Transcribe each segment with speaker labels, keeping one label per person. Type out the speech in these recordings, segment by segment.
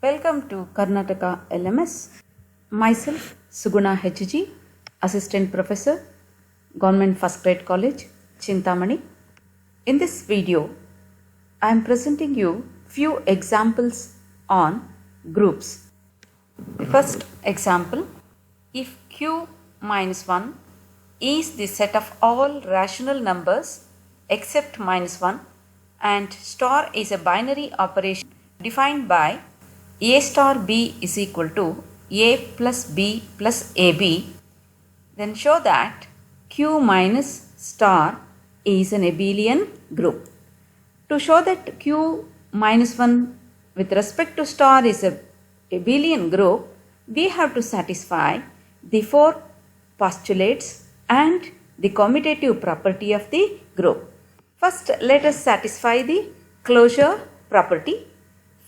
Speaker 1: Welcome to Karnataka LMS. Myself Suguna HG, Assistant Professor, Government First Grade College, Chintamani. In this video, I am presenting you few examples on groups. The first example, if q minus 1 is the set of all rational numbers except minus 1 and star is a binary operation defined by a star b is equal to a plus b plus ab, then show that q minus star is an abelian group. To show that q minus 1 with respect to star is a abelian group, we have to satisfy the four postulates and the commutative property of the group. First, let us satisfy the closure property.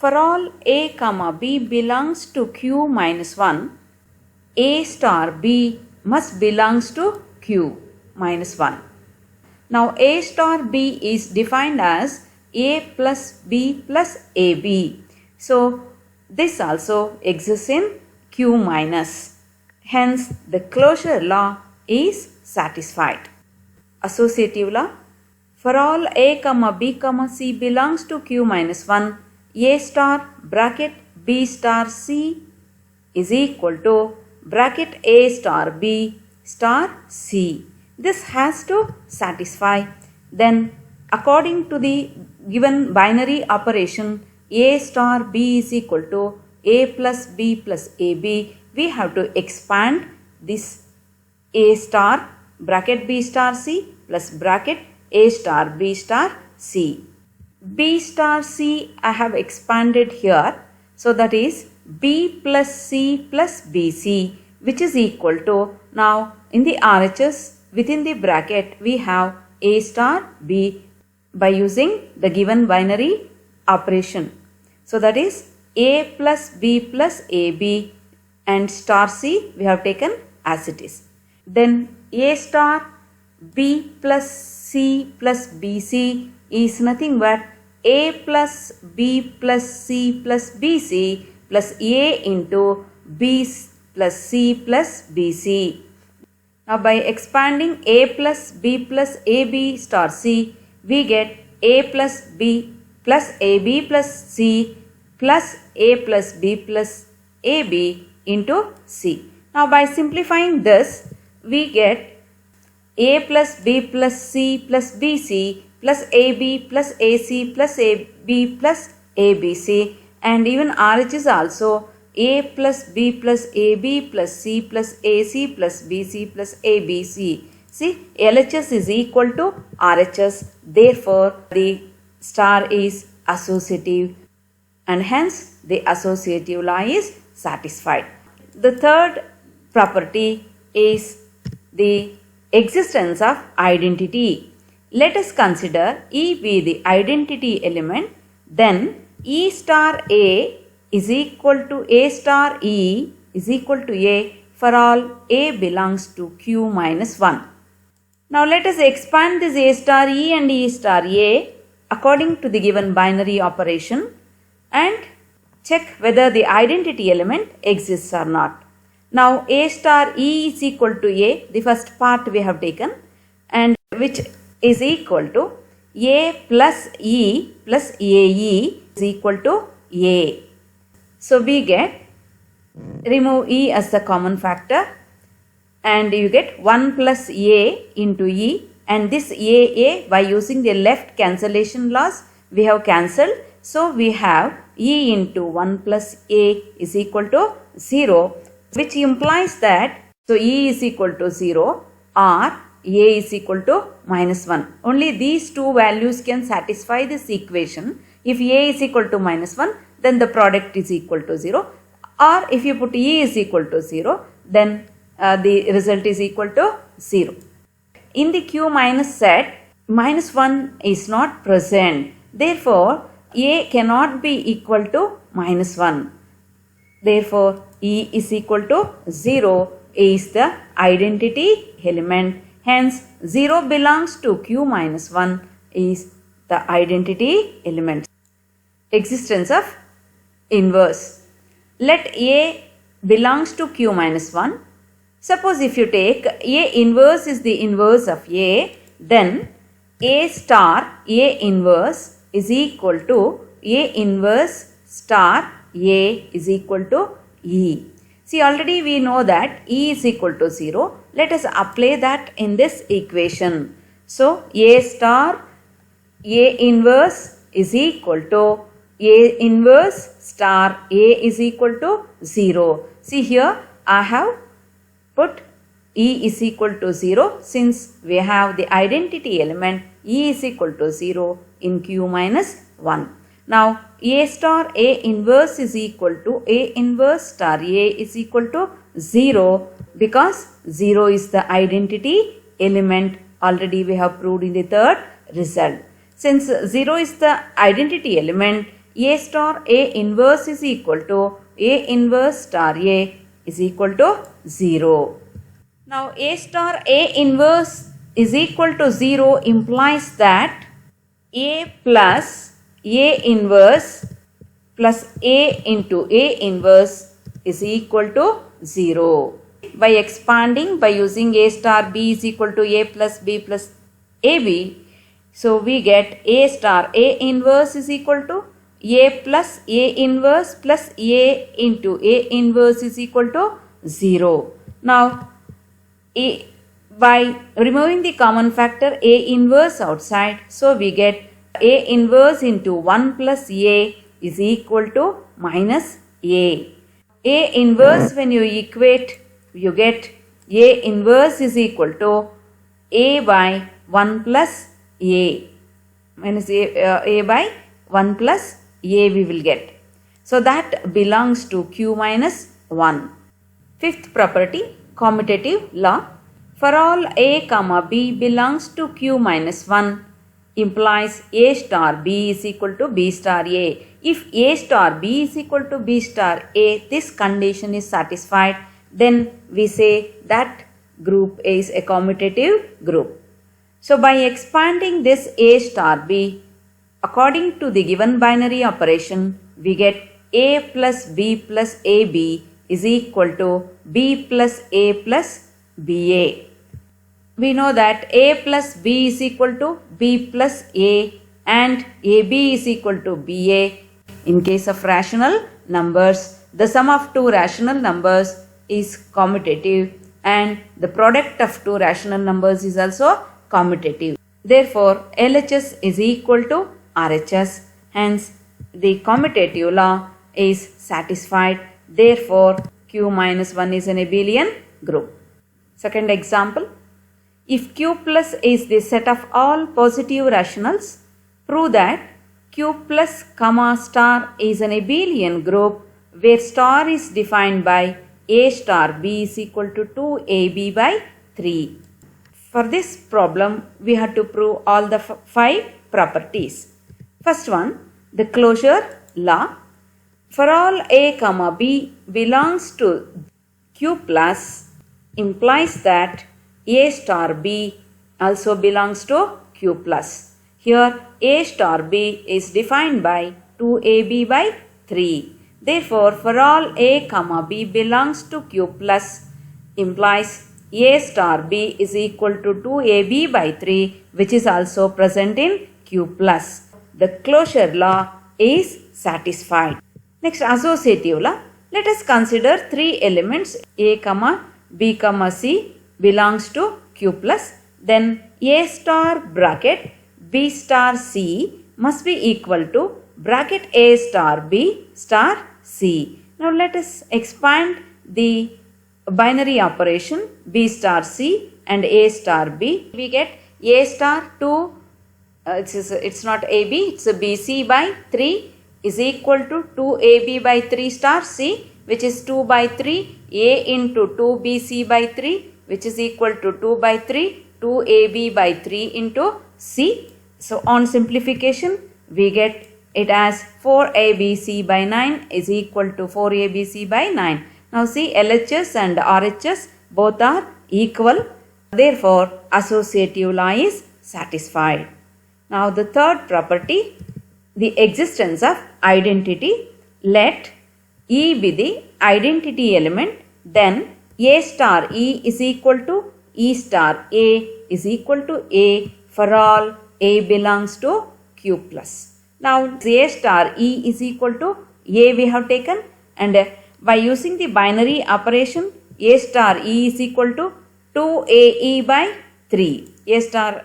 Speaker 1: For all a comma b belongs to q minus 1, a star b must belongs to q minus 1. Now a star b is defined as a plus b plus ab. So this also exists in q minus. Hence the closure law is satisfied. Associative law. For all a comma b comma c belongs to q minus 1, a star bracket b star c is equal to bracket a star b star c. This has to satisfy. Then according to the given binary operation a star b is equal to a plus b plus ab, we have to expand this a star bracket b star c plus bracket a star b star c. B star c I have expanded here, so that is b plus c plus bc, which is equal to, now in the RHS within the bracket we have a star b by using the given binary operation. So that is a plus b plus ab and star c we have taken as it is. Then a star b plus c plus bc is nothing but a plus b plus c plus bc plus a into b plus c plus bc. Now by expanding a plus b plus ab star c, we get a plus b plus ab plus c plus a plus b plus ab into c. Now by simplifying this, we get a plus b plus c plus bc plus ab plus ac plus ab plus abc, and even RHS also a plus b plus ab plus c plus ac plus bc plus abc. See, LHS is equal to RHS, therefore the star is associative and hence the associative law is satisfied. The third property is the existence of identity. Let us consider E be the identity element, then E star A is equal to A star E is equal to A for all A belongs to Q minus 1. Now let us expand this A star E and E star A according to the given binary operation and check whether the identity element exists or not. Now A star E is equal to A, the first part we have taken, and which is equal to A plus E plus AE is equal to A. So we get, remove E as the common factor and you get 1 plus A into E, and this AA by using the left cancellation laws we have cancelled. So we have E into 1 plus A is equal to 0, which implies that so E is equal to 0 or A is equal to minus 1. Only these two values can satisfy this equation. If A is equal to minus 1, then the product is equal to 0, or if you put E is equal to 0, then the result is equal to 0. In the Q minus set, minus 1 is not present. Therefore, A cannot be equal to minus 1. Therefore, E is equal to 0 is the identity element. Hence, 0 belongs to Q minus 1 is the identity element. Existence of inverse. let A belongs to Q minus 1. Suppose if you take A inverse is the inverse of A, then A star A inverse is equal to A inverse star A is equal to E. See, already we know that E is equal to 0. Let us apply that in this equation. So, A star A inverse is equal to A inverse star A is equal to 0. See here, I have put E is equal to 0 since we have the identity element E is equal to 0 in Q minus 1. Now, A star A inverse is equal to A inverse star A is equal to 0 because 0 is the identity element. Already we have proved in the third result. Since 0 is the identity element, A star A inverse is equal to A inverse star A is equal to 0. Now, A star A inverse is equal to 0 implies that A plus A inverse plus A into A inverse is equal to 0. By expanding by using A star B is equal to A plus B plus AB, so we get A star A inverse is equal to A plus A inverse plus A into A inverse is equal to 0. Now, by removing the common factor A inverse outside, so we get A inverse into 1 plus A is equal to minus A. A inverse when you equate, you get A inverse is equal to A by 1 plus A minus A by 1 plus A we will get. So that belongs to Q minus 1. Fifth property, commutative law. For all A comma B belongs to Q minus 1 implies A star B is equal to B star A. If A star B is equal to B star A, this condition is satisfied, then we say that group is a commutative group. So by expanding this A star B, according to the given binary operation, we get A plus B plus AB is equal to B plus A plus BA. We know that A plus B is equal to B plus A and AB is equal to BA. In case of rational numbers, the sum of two rational numbers is commutative and the product of two rational numbers is also commutative. Therefore, LHS is equal to RHS. Hence, the commutative law is satisfied. Therefore, Q minus 1 is an abelian group. Second example. If Q plus is the set of all positive rationals, prove that Q plus comma star is an abelian group where star is defined by A star B is equal to 2AB by 3. For this problem, we have to prove all the 5 properties. First one, the closure law. For all A comma B belongs to Q plus implies that A star B also belongs to Q plus. Here A star B is defined by 2AB by 3. Therefore, for all A comma B belongs to Q plus implies A star B is equal to 2AB by 3, which is also present in Q plus. The closure law is satisfied. Next, associative law. Let us consider 3 elements A comma B comma C belongs to Q plus. Then A star bracket B star C must be equal to bracket A star B star C. Now let us expand the binary operation B star C and A star B. We get A star 2, it's not AB, it's a BC by 3 is equal to 2AB by 3 star C, which is 2 by 3, A into 2BC by 3, which is equal to 2 by 3, 2AB by 3 into C. So on simplification, we get it as 4ABC by 9 is equal to 4ABC by 9. Now see, LHS and RHS both are equal. Therefore, associative law is satisfied. Now the third property, the existence of identity. Let E be the identity element, then A star E is equal to E star A is equal to A for all A belongs to Q plus. Now A star E is equal to A we have taken, and by using the binary operation A star E is equal to 2AE by 3. A star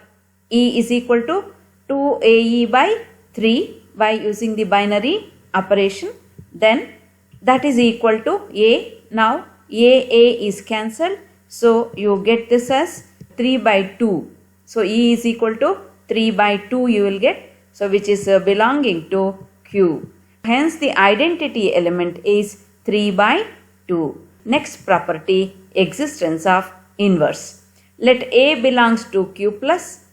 Speaker 1: E is equal to 2AE by 3 by using the binary operation. Then that is equal to A. Now A is cancelled. So you get this as 3 by 2. So E is equal to 3 by 2 you will get. So which is belonging to Q. Hence the identity element is 3 by 2. Next property, existence of inverse. Let A belongs to Q plus.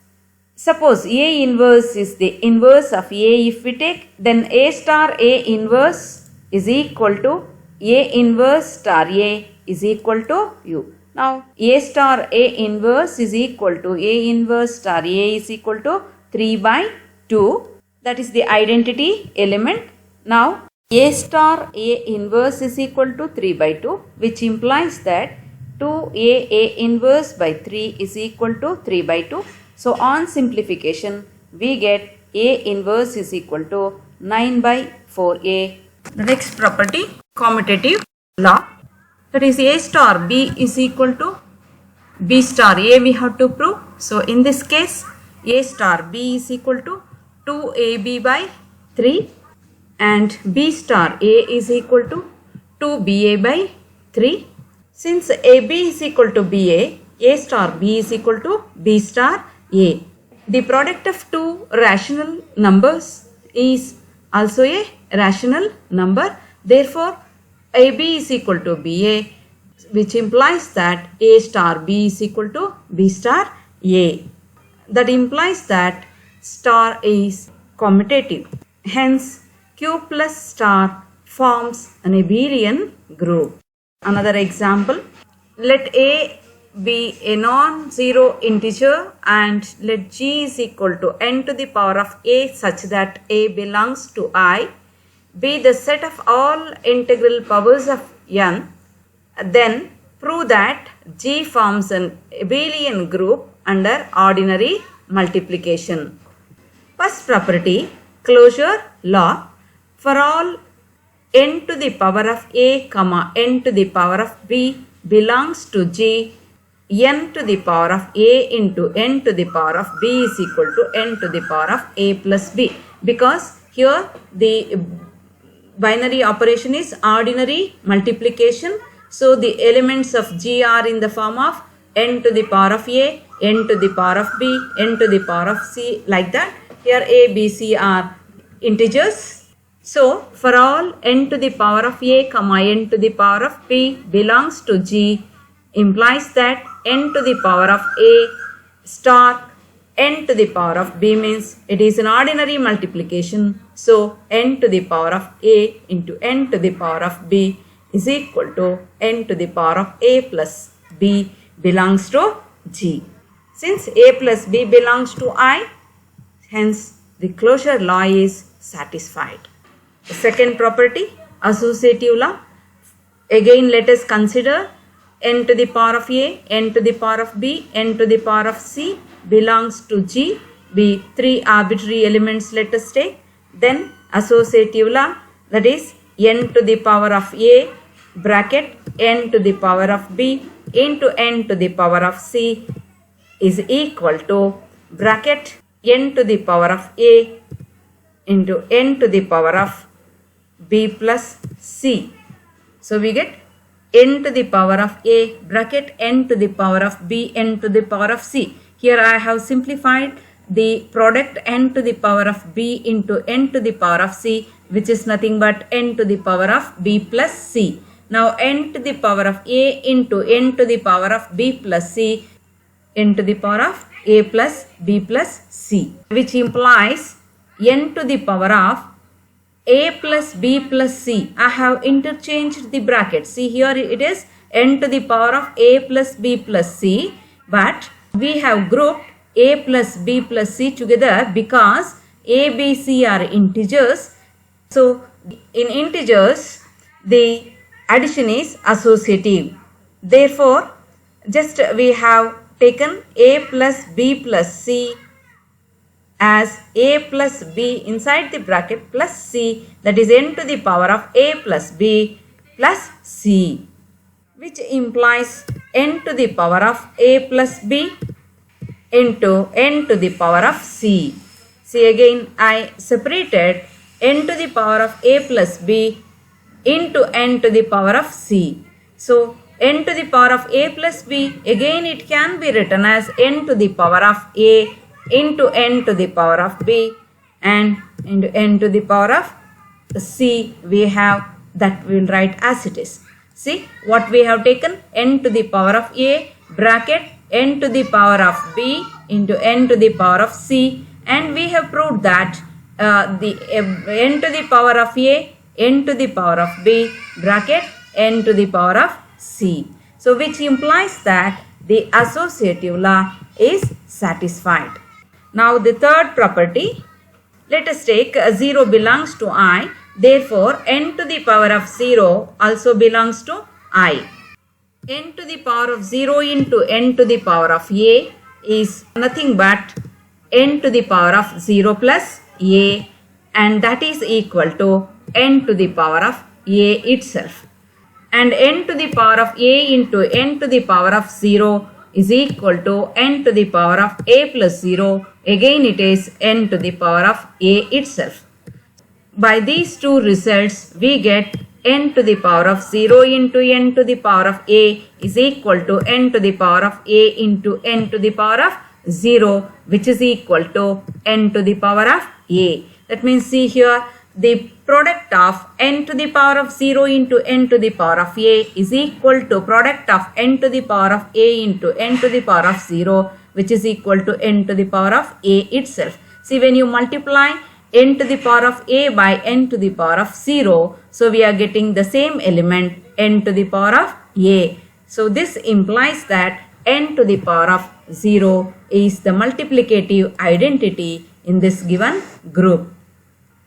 Speaker 1: Suppose A inverse is the inverse of A if we take, then A star A inverse is equal to A inverse star A is equal to U. Now A star A inverse is equal to A inverse star A is equal to 3 by 2. That is the identity element. Now A star A inverse is equal to 3 by 2, which implies that 2A inverse by 3 is equal to 3 by 2. So on simplification we get A inverse is equal to 9 by 4A. The next property, commutative law, that is A star B is equal to B star A we have to prove. So in this case A star B is equal to 2AB by 3 and B star A is equal to 2BA by 3. Since AB is equal to BA, A star B is equal to B star A. The product of two rational numbers is also a rational number. Therefore, AB is equal to BA, which implies that A star B is equal to B star A. That implies that star is commutative. Hence, Q plus star forms an abelian group. Another example, let A be a non-zero integer and let G is equal to n to the power of A such that A belongs to I, be the set of all integral powers of n, then prove that G forms an abelian group under ordinary multiplication. First property, closure law, for all n to the power of A, n to the power of B belongs to G, n to the power of A into n to the power of B is equal to n to the power of A plus B, because here the binary operation is ordinary multiplication. So the elements of G are in the form of n to the power of A, n to the power of B, n to the power of C, like that. Here A, B, C are integers. So for all n to the power of A, n to the power of B belongs to G implies that n to the power of A star n to the power of B means it is an ordinary multiplication. So n to the power of A into n to the power of B is equal to n to the power of A plus B belongs to G. Since A plus B belongs to I, hence the closure law is satisfied. The second property, associative law. Again let us consider n to the power of A, n to the power of B, n to the power of C belongs to G, be three arbitrary elements let us take. Then associative law, that is n to the power of A bracket n to the power of B into n to the power of C is equal to bracket n to the power of A into n to the power of B plus C. So we get n to the power of A bracket n to the power of B n to the power of C. Here I have simplified the product n to the power of B into n to the power of C, which is nothing but n to the power of B plus C. Now n to the power of A into n to the power of B plus C, n to the power of A plus B plus C, which implies n to the power of A plus B plus C. I have interchanged the brackets. See, here it is n to the power of A plus B plus C, but we have grouped A plus B plus C together because A, B, C are integers. So in integers, the addition is associative. Therefore, just we have taken a plus b plus c as a plus b inside the bracket plus c, that is n to the power of a plus b plus c, which implies n to the power of a plus b into n to the power of c. See, again I separated n to the power of a plus b into n to the power of c. So n to the power of a plus b, again it can be written as n to the power of a into n to the power of b, and into n to the power of c we have, that we will write as it is. See what we have taken, n to the power of a bracket n to the power of b into n to the power of c, and we have proved that the n to the power of a, n to the power of b bracket n to the power of c. So which implies that the associative law is satisfied. Now the third property, let us take 0 belongs to I, therefore n to the power of 0 also belongs to I. N to the power of 0 into n to the power of a is nothing but n to the power of 0 plus a, and that is equal to n to the power of a itself. And n to the power of a into n to the power of 0 is equal to n to the power of a plus 0. Again it is n to the power of a itself. By these two results we get n to the power of 0 into n to the power of a is equal to n to the power of a into n to the power of 0, which is equal to n to the power of a. That means, see here, the product of n to the power of 0 into n to the power of a is equal to product of n to the power of a into n to the power of 0, which is equal to n to the power of a itself. See, when you multiply n to the power of a by n to the power of 0, so we are getting the same element n to the power of a. So this implies that n to the power of 0 is the multiplicative identity in this given group.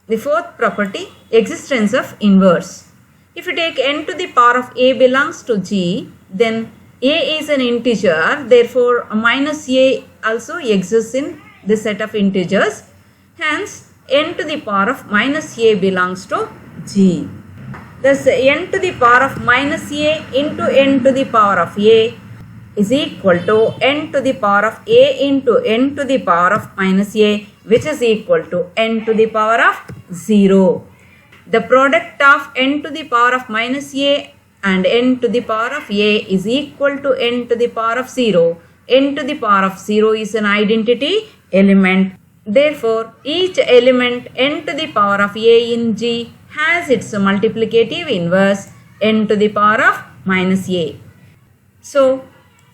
Speaker 1: The fourth property, existence of inverse. If you take n to the power of a belongs to g, then a is an integer, therefore minus a also exists in this set of integers. Hence, n to the power of minus a belongs to g. Thus, n to the power of minus a into n to the power of a is equal to n to the power of a into n to the power of minus a, which is equal to n to the power of 0. The product of n to the power of minus a and n to the power of a is equal to n to the power of 0. N to the power of 0 is an identity element. Therefore, each element n to the power of a in G has its multiplicative inverse n to the power of minus a. So,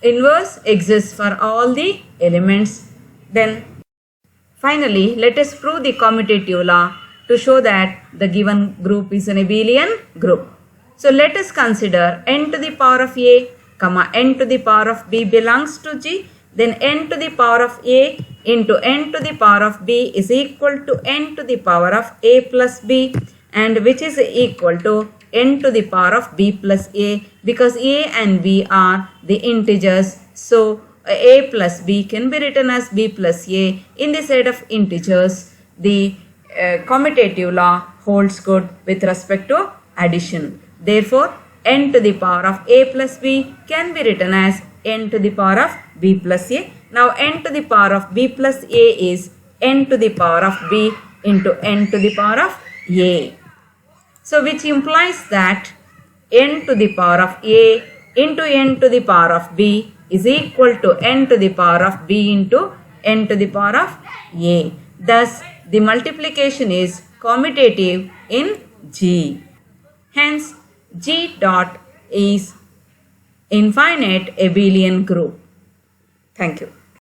Speaker 1: inverse exists for all the elements. Then, finally, let us prove the commutative law to show that the given group is an abelian group. So, let us consider n to the power of a, n to the power of b belongs to G. Then n to the power of a into n to the power of b is equal to n to the power of a plus b, and which is equal to n to the power of b plus a, because a and b are the integers. So, a plus b can be written as b plus a. In the set of integers, the commutative law holds good with respect to addition. Therefore, n to the power of a plus b can be written as n to the power of b plus a. Now, n to the power of b plus a is n to the power of b into n to the power of a. So, which implies that n to the power of a into n to the power of b is equal to n to the power of b into n to the power of a. Thus, the multiplication is commutative in G. Hence, G dot is infinite abelian group. Thank you.